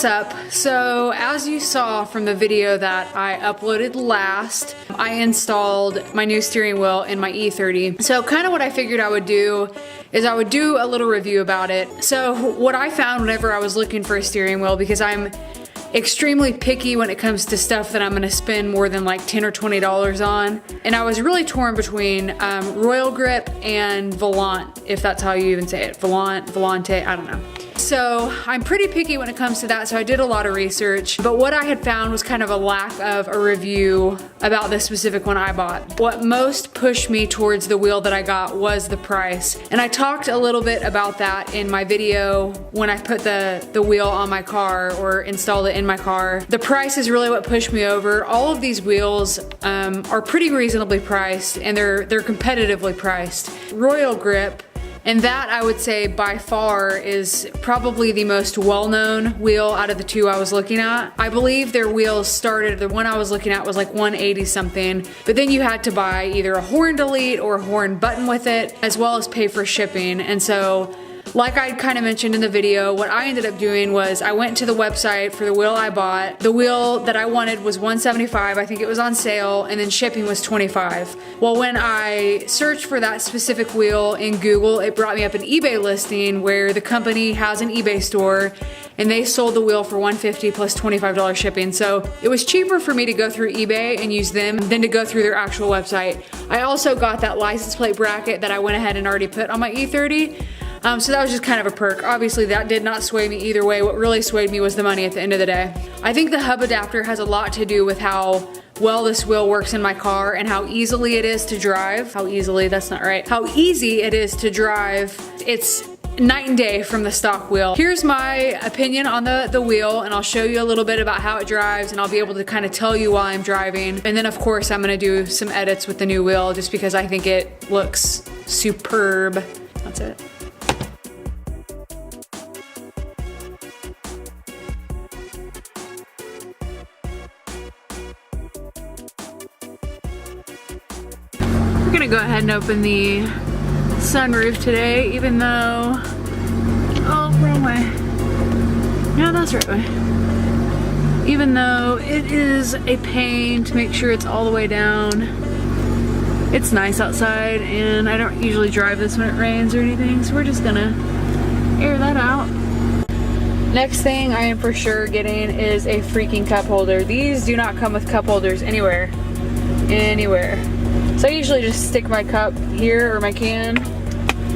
What's up? So as you saw from the video that I uploaded last, I installed my new steering wheel in my E30. So kind of what I figured I would do is I would do a little review about it. So what I found whenever I was looking for a steering wheel, because I'm extremely picky when it comes to stuff that I'm gonna spend more than like $10 or $20 on. And I was really torn between Royal Grip and Viilante, if that's how you even say it. Viilante, I don't know. So I'm pretty picky when it comes to that, so I did a lot of research. But what I had found was kind of a lack of a review about this specific one I bought. What most pushed me towards the wheel that I got was the price. And I talked a little bit about that in my video when I put the wheel on my car or installed it in my car. The price is really what pushed me over. All of these wheels are pretty reasonably priced, and they're competitively priced. Royal Grip, and that I would say by far is probably the most well-known wheel out of the two I was looking at. I believe their wheels started, the one I was looking at was like 180 something, but then you had to buy either a horn delete or a horn button with it, as well as pay for shipping. And so, like I kind of mentioned in the video, what I ended up doing was I went to the website for the wheel I bought. The wheel that I wanted was $175, I think it was on sale, and then shipping was $25. Well, when I searched for that specific wheel in Google, it brought me up an eBay listing where the company has an eBay store, and they sold the wheel for $150 plus $25 shipping. So it was cheaper for me to go through eBay and use them than to go through their actual website. I also got that license plate bracket that I went ahead and already put on my E30. So that was just kind of a perk. Obviously that did not sway me either way. What really swayed me was the money at the end of the day. I think the hub adapter has a lot to do with how well this wheel works in my car and how easily it is to drive. How easily, that's not right. How easy it is to drive. It's night and day from the stock wheel. Here's my opinion on the wheel, and I'll show you a little bit about how it drives, and I'll be able to kind of tell you while I'm driving. And then of course I'm gonna do some edits with the new wheel just because I think it looks superb. That's it. We're gonna go ahead and open the sunroof today, even though, oh, wrong way. No, that's the right way. Even though it is a pain to make sure it's all the way down. It's nice outside, and I don't usually drive this when it rains or anything, so we're just gonna air that out. Next thing I am for sure getting is a freaking cup holder. These do not come with cup holders anywhere. So I usually just stick my cup here, or my can,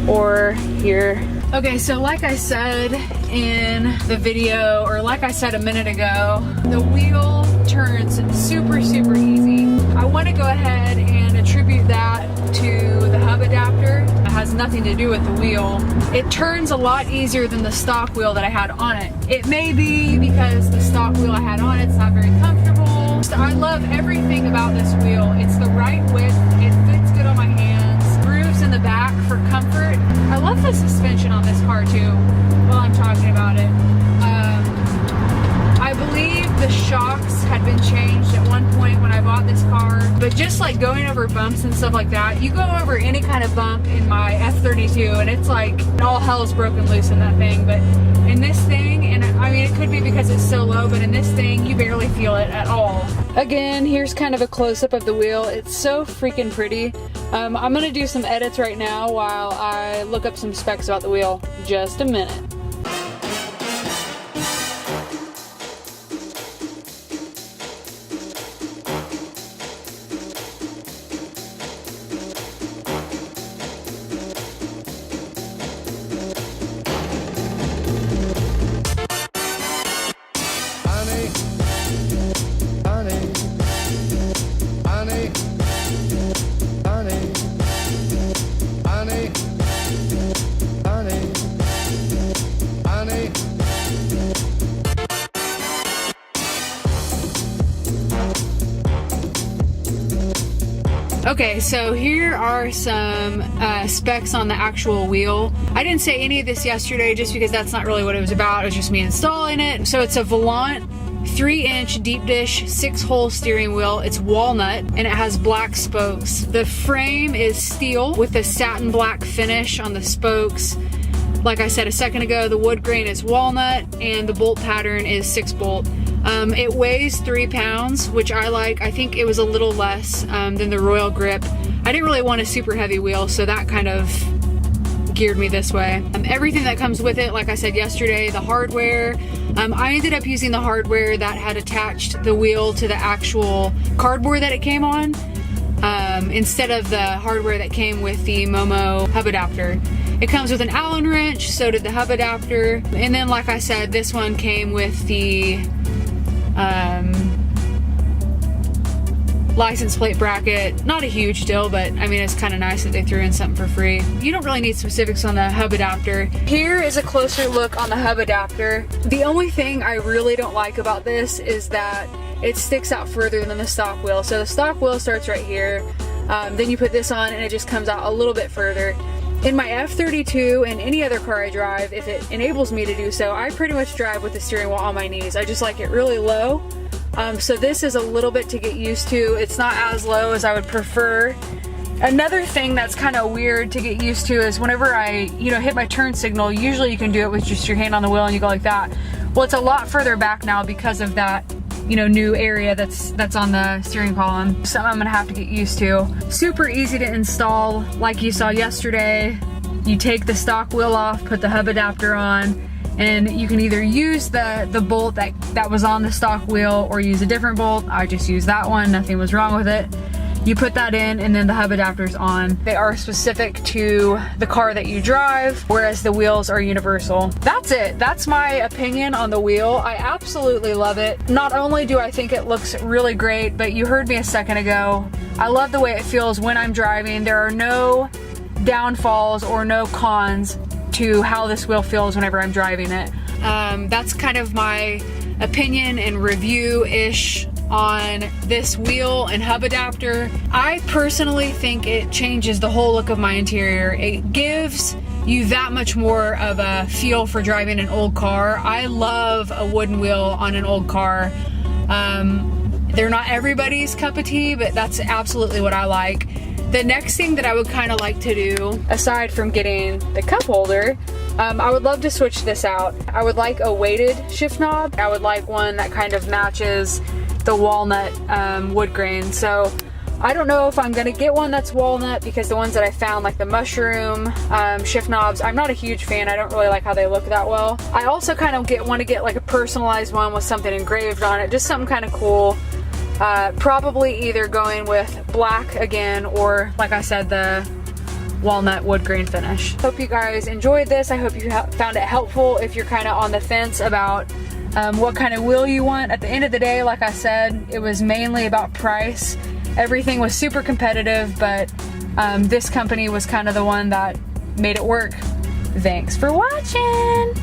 or here. Okay, so like I said in the video, or like I said a minute ago, the wheel turns super easy. I want to go ahead and attribute that to the hub adapter. It has nothing to do with the wheel. It turns a lot easier than the stock wheel that I had on it. It may be because the stock wheel I had on it's not very comfortable. I love everything about this wheel. It's the right width, it fits good on my hands, grooves in the back for comfort. I love the suspension on this car too, while I'm talking about it. I believe the shocks had been changed at one point when I bought this car, but just like going over bumps and stuff like that, you go over any kind of bump in my F32 and it's like all hell's broken loose in that thing. But in this thing, and I mean it could be because it's so low, but in this thing you barely feel it at all. Again, here's kind of a close-up of the wheel. It's so freaking pretty. I'm gonna do some edits right now while I look up some specs about the wheel. Just a minute. Okay, so here are some specs on the actual wheel. I didn't say any of this yesterday just because that's not really what it was about. It was just me installing it. So it's a Viilante 3-inch deep dish 6-hole steering wheel. It's walnut and it has black spokes. The frame is steel with a satin black finish on the spokes. Like I said a second ago, the wood grain is walnut and the bolt pattern is 6-bolt. It weighs 3 pounds, which I like. I think it was a little less than the Royal Grip. I didn't really want a super heavy wheel, so that kind of geared me this way. Everything that comes with it, like I said yesterday, the hardware, I ended up using the hardware that had attached the wheel to the actual cardboard that it came on, instead of the hardware that came with the Momo hub adapter. It comes with an Allen wrench, so did the hub adapter, and then like I said, this one came with the license plate bracket. Not a huge deal, but I mean, it's kind of nice that they threw in something for free. You don't really need specifics on the hub adapter. Here is a closer look on the hub adapter. The only thing I really don't like about this is that it sticks out further than the stock wheel. So the stock wheel starts right here, then you put this on and it just comes out a little bit further. In my F32 and any other car I drive, if it enables me to do so, I pretty much drive with the steering wheel on my knees. I just like it really low. So this is a little bit to get used to. It's not as low as I would prefer. Another thing that's kind of weird to get used to is whenever I, hit my turn signal, usually you can do it with just your hand on the wheel and you go like that. Well, it's a lot further back now because of that, new area that's on the steering column. Something I'm gonna have to get used to. Super easy to install, like you saw yesterday. You take the stock wheel off, put the hub adapter on, and you can either use the bolt that was on the stock wheel or use a different bolt. I just used that one, nothing was wrong with it. You put that in and then the hub adapter's on. They are specific to the car that you drive, whereas the wheels are universal. That's it. That's my opinion on the wheel. I absolutely love it. Not only do I think it looks really great, but you heard me a second ago, I love the way it feels when I'm driving. There are no downfalls or no cons to how this wheel feels whenever I'm driving it. That's kind of my opinion and review-ish on this wheel and hub adapter. I personally think it changes the whole look of my interior. It gives you that much more of a feel for driving an old car. I love a wooden wheel on an old car. They're not everybody's cup of tea, but that's absolutely what I like. The next thing that I would kind of like to do, aside from getting the cup holder, I would love to switch this out. I would like a weighted shift knob. I would like one that kind of matches the walnut wood grain. So I don't know if I'm gonna get one that's walnut, because the ones that I found, like the mushroom shift knobs, I'm not a huge fan. I don't really like how they look that well. I also kind of want to get like a personalized one with something engraved on it, just something kind of cool. Probably either going with black again, or like I said, the walnut wood grain finish. Hope you guys enjoyed this. I hope you found it helpful if you're kind of on the fence about what kind of wheel you want. At the end of the day, like I said, it was mainly about price. Everything was super competitive, but this company was kind of the one that made it work. Thanks for watching.